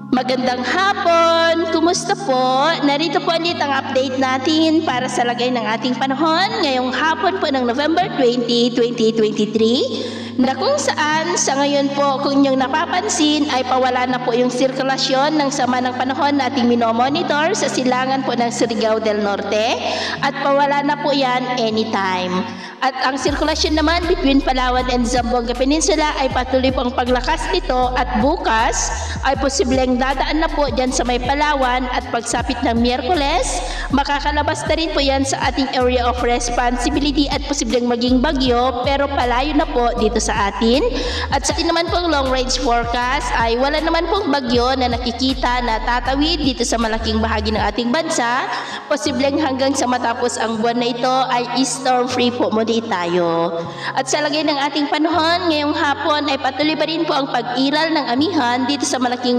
Magandang hapon! Kumusta po? Narito po ulit ang update natin para sa lagay ng ating panahon ngayong hapon po ng November 20, 2023 na kung saan sa ngayon po kung inyong napapansin ay pawala na po yung sirkulasyon ng sama ng panahon na ating minomonitor sa silangan po ng Surigao del Norte at pawala na po yan anytime. At ang sirkulasyon naman between Palawan and Zamboanga Peninsula ay patuloy pong paglakas nito at bukas ay posibleng dadaan na po dyan sa may Palawan at pagsapit ng Miyerkules, makakalabas na rin po yan sa ating area of responsibility at posibleng maging bagyo pero palayo na po dito sa atin. At sa atin naman pong long range forecast ay wala naman pong bagyo na nakikita na tatawid dito sa malaking bahagi ng ating bansa. Posibleng hanggang sa matapos ang buwan na ito ay storm free po muna tayo. At sa lagay ng ating panahon ngayong hapon ay patuloy pa rin po ang pag-iral ng amihan dito sa malaking